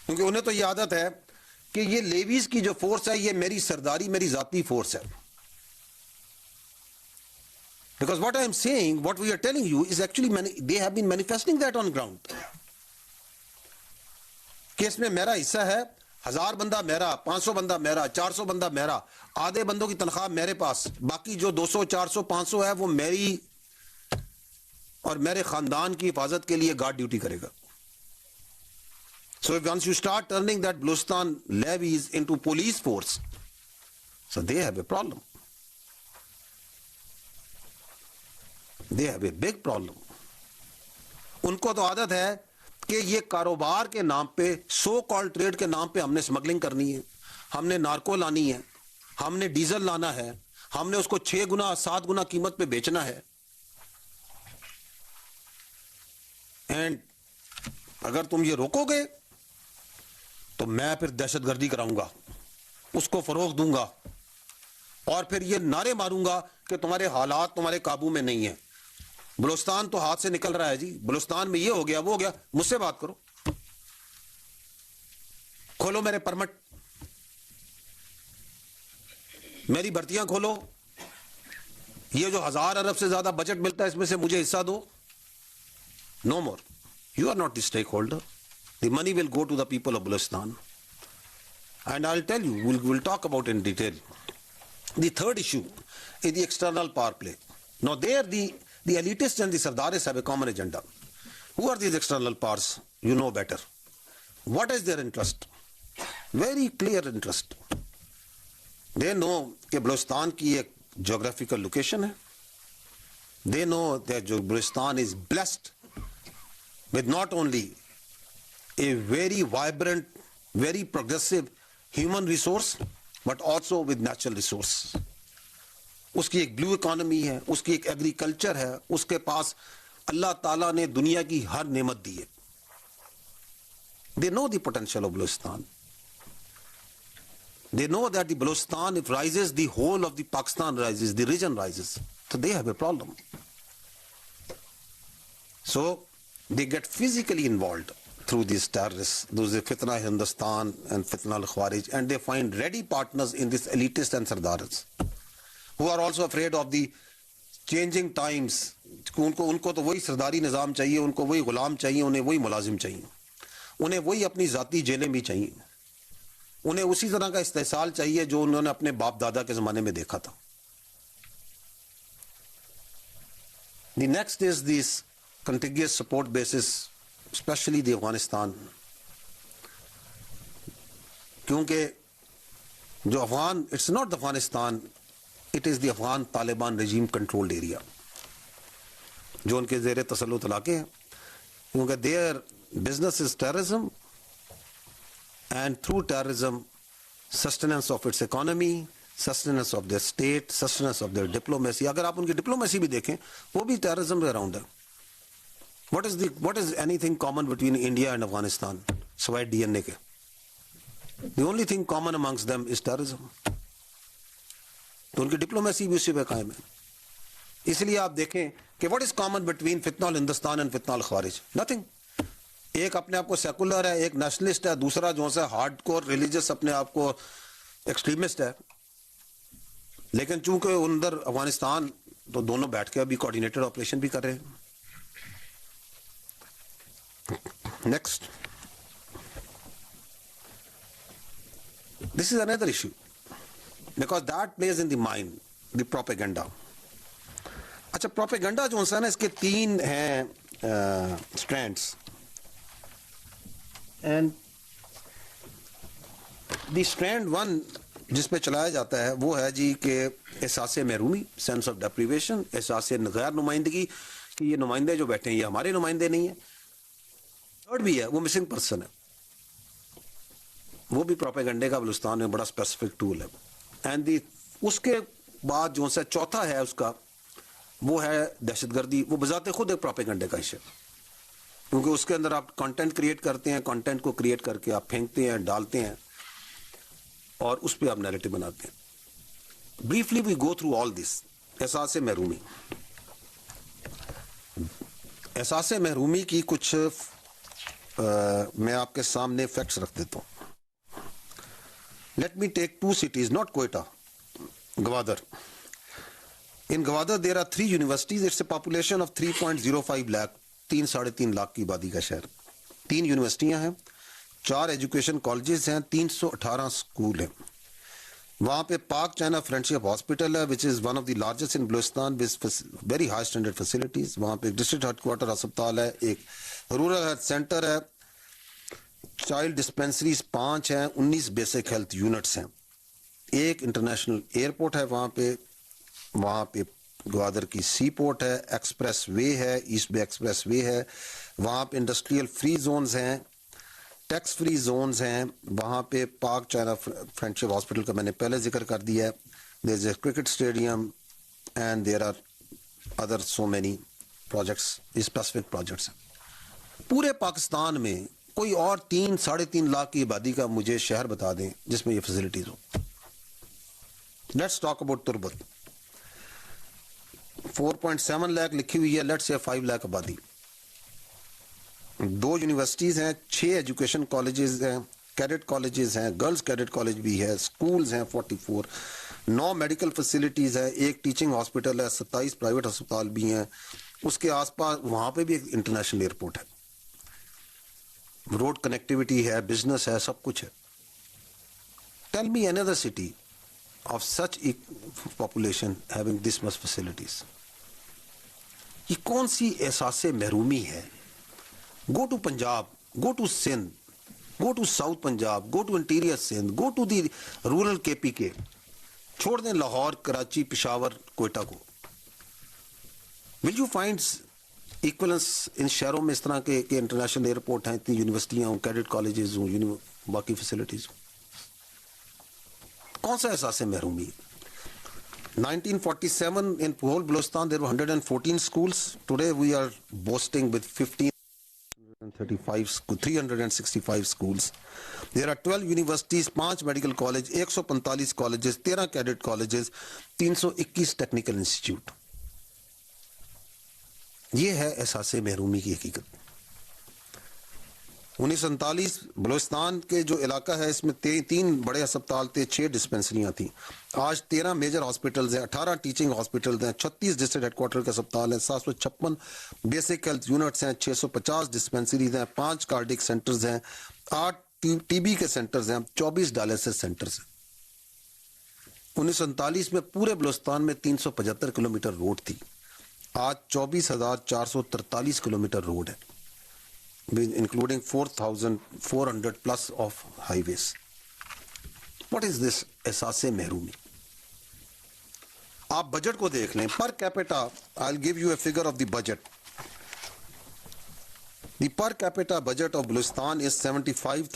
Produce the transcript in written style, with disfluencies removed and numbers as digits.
کیونکہ انہیں تو یہ عادت ہے کہ یہ لیویز کی جو فورس ہے یہ میری سرداری، میری ذاتی فورس ہے. Because what I am saying, what we are telling you is actually they have been manifesting that on ground. کہ اس میں میرا حصہ ہے، 1000 بندہ میرا، 500 بندہ میرا، 400 بندہ میرا، آدھے بندوں کی تنخواہ میرے پاس، باقی جو 200 400 500 ہے وہ میری اور میرے خاندان کی حفاظت کے لیے گارڈ ڈیوٹی کرے گا. So once you start turning that Balochistan levies into police force, so they have a problem. They have a big problem. ان کو تو عادت ہے کہ یہ کاروبار کے نام پہ، سو کال ٹریڈ کے نام پہ ہم نے اسمگلنگ کرنی ہے، ہم نے نارکو لانی ہے، ہم نے ڈیزل لانا ہے، ہم نے اس کو 6 گنا 7 گنا قیمت پہ بیچنا ہے. اینڈ اگر تم یہ روکو گے تو میں پھر دہشت گردی کراؤں گا، اس کو فروغ دوں گا، اور پھر یہ نعرے ماروں گا کہ تمہارے حالات تمہارے قابو میں نہیں ہیں. بلوچستان تو ہاتھ سے نکل رہا ہے جی، بلوچستان میں یہ ہو گیا وہ ہو گیا. مجھ سے بات کرو، کھولو میرے پرمٹ، میری بھرتیاں کھولو، یہ جو 1000 ارب سے زیادہ بجٹ ملتا ہے اس میں سے مجھے حصہ دو. No more. You are not the stakeholder. The money will go to the people of Balochistan. And I'll tell you, we'll talk about it in detail. The third issue is the external power play. Now there the elitists and the Sardaris have a common agenda. Who are these external powers? You know better. What is their interest? Very clear interest. They know کہ بلوچستان کی ایک geographical location ہے. They know that Balochistan is blessed with not only a very vibrant, very progressive human resource, but also with natural resource. اس کی ایک بلو economy ہے، اس کی ایک agriculture ہے، اس کے پاس اللہ تعالیٰ نے دنیا کی ہر نعمت دی ہے. They know the potential of Balochistan. They know that the Balochistan, if rises, the whole of the Pakistan rises, the region rises. So they have a problem. So they get physically involved through these terrorists, those Fitna Hindustan and Fitna al-Khawarij, and they find ready partners in this elitist and Sardaris, who are also afraid of the changing times. ان کو تو وہی سرداری نظام چاہیے، ان کو وہی غلام چاہیے، انہیں وہی ملازم چاہیے، انہیں وہی اپنی ذاتی جیلیں بھی چاہیے، انہیں اسی طرح کا استحصال چاہیے جو انہوں نے اپنے باپ دادا کے زمانے میں دیکھا تھا. The next is this contiguous support basis, especially the Afghanistan. کیونکہ جو Afghan, it's not the Afghanistan, it is the Afghan Taliban regime controlled area جو ان کے زیر تسلط علاقے ہیں. کیونکہ their business is terrorism, and through terrorism sustenance of its economy, sustenance of their state, sustenance of their diplomacy. اگر آپ ان کی ڈپلومیسی بھی دیکھیں وہ بھی terrorism کے around ہے. What is anything common between India and Afghanistan سوائے DNA کے؟ The only thing common amongst them is terrorism. تو ان کی ڈپلومیسی بھی اسی پہ قائم ہے. اس لیے آپ دیکھیں کہ what is common between فتنہ الہندوستان and فتنہ الخوارج؟ Nothing. ایک اپنے آپ کو سیکولر ہے، ایک نیشنلسٹ ہے، دوسرا جو ہے ہارڈ کور ریلیجس اپنے آپ کو ایکسٹریمسٹ ہے. لیکن چونکہ اندر افغانستان تو دونوں بیٹھ کے ابھی کوآرڈینیٹڈ آپریشن بھی کر رہے ہیں. Next, this is another issue because that please in the mind the propaganda. اچھا، پروپیگنڈا جو ہے نا اس کے 3 ہیں اسٹرینڈس. اینڈ دی اسٹرینڈ 1 جس پہ چلایا جاتا ہے وہ ہے جی کہ احساس محرومی، سینس آف ڈیپریویشن، احساس غیر نمائندگی، کہ یہ نمائندے جو بیٹھے ہیں یہ ہمارے نمائندے نہیں ہیں. تھرڈ بھی ہے وہ مسنگ پرسن ہے، وہ بھی پروپیگنڈے کا بلوچستان میں بڑا اسپیسیفک ٹول ہے. اینڈ اس کے بعد جو سا چوتھا ہے اس کا وہ ہے دہشت گردی. وہ بذات خود ایک پروپیگنڈے کا ایشو، کیونکہ اس کے اندر آپ کانٹینٹ کریٹ کرتے ہیں، کانٹینٹ کو کریٹ کر کے آپ پھینکتے ہیں، ڈالتے ہیں، اور اس پہ آپ نیریٹو بناتے ہیں. Briefly we go through all this. احساس محرومی، احساس محرومی کی کچھ میں آپ کے سامنے فیکٹس رکھ دیتا ہوں. Let me take 2 cities, not Quetta, Gwadar. In Gwadar there are 3 universities. It's a population of 3.05 lakh, 3.5 lakh کی آبادی کا شہر. 3 یونیورسٹیاں ہیں, 4 ایجوکیشن کالجز ہیں, 318 اسکول ہیں. وہاں پہ پاک چائنا فرینڈشپ ہاسپٹل ہے which is one of the largest in Balochistan with very high standard facilities. وہاں پہ ایک ڈسٹرکٹ ہیڈ کوارٹر ہسپتال ہے, ایک رورل ہیلتھ سینٹر ہے, چائلڈ ڈسپینسریز 5 ہیں, 19 بیسک ہیلتھ یونٹس ہیں, ایک انٹرنیشنل ایئرپورٹ ہے وہاں پہ گوادر کی سی پورٹ ہے, ایکسپریس وے ہے, ایسٹ بے ایکسپریس وے ہے, وہاں پہ انڈسٹریل فری زونز ہیں, ٹیکس فری زونز ہیں, وہاں پہ پاک چائنا فرینڈشپ ہاسپٹل کا میں نے پہلے ذکر کر دیا ہے, there is a cricket stadium and there are other so many projects, specific projects ہیں. پورے پاکستان میں کوئی اور 3-3.5 لاکھ کی آبادی کا مجھے شہر بتا دیں جس میں یہ facilities who. Let's talk about تربت. 4.7 لاکھ لکھی ہوئی ہے, لیٹس سے 5 لاکھ آبادی. 2 یونیورسٹیز ہیں, 6 ایجوکیشن کالجز ہیں, کیڈٹ کالجز ہیں, گرلز کیڈٹ کالج بھی ہے, سکولز ہیں 44, 9 میڈیکل فیسلٹیز ہیں, ایک ٹیچنگ ہاسپٹل ہے, 27 پرائیویٹ ہسپتال بھی ہیں. اس کے آس پاس وہاں پہ بھی ایک انٹرنیشنل ایئرپورٹ ہے, روڈ کنیکٹیوٹی ہے, بزنس ہے, سب کچھ ہے. Tell me another city of such population having this much facilities. یہ کون سی احساس محرومی ہے؟ Go to Punjab, go to Sindh, go to South Punjab, go to interior Sindh, go to the rural KPK. چھوڑ دیں لاہور, کراچی, پشاور, کوئٹہ کو. ول یو فائنڈ ایکولنس ان شہروں میں اس طرح کے انٹرنیشنل ایئرپورٹ ہیں, اتنی یونیورسٹیاں ہوں, کیڈٹ کالجز ہوں, باقی فیسلٹیز ہوں؟ کون سا احساس محرومی ہے؟ 1947 in whole Balochistan there were 114 schools. Today we are boasting with 365 schools. There are 12 universities, 5 medical colleges, 145 colleges, 13 cadet colleges, 321 technical institute. یہ ہے احساس محرومی کی حقیقت. 1947 بلوچستان کے جو علاقہ ہے اس میں 3 بڑے ہسپتال تھے, 6 ڈسپینسریاں تھیں. آج 13 میجر ہاسپٹلز ہیں, 18 ٹیچنگ ہاسپٹلز ہیں, 36 ڈسٹرکٹ ہیڈ کوارٹر کے ہسپتال ہیں, 756 بیسک ہیلتھ یونٹس ہیں, 650 ڈسپینسریز ہیں, 5 کارڈک سینٹرز ہیں, 8 TB کے سینٹرز ہیں, 24 ڈائلسس سینٹرز ہیں. 1947 میں پورے بلوچستان میں 375 کلومیٹر روڈ تھی, آج 24,443 کلومیٹر روڈ ہے, including 4,400 plus of highways. What is this احساس محرومی؟ آپ بجٹ کو دیکھ لیں, per capita, I'll give you a figure of the budget. The per capita budget of Balochistan is 75,000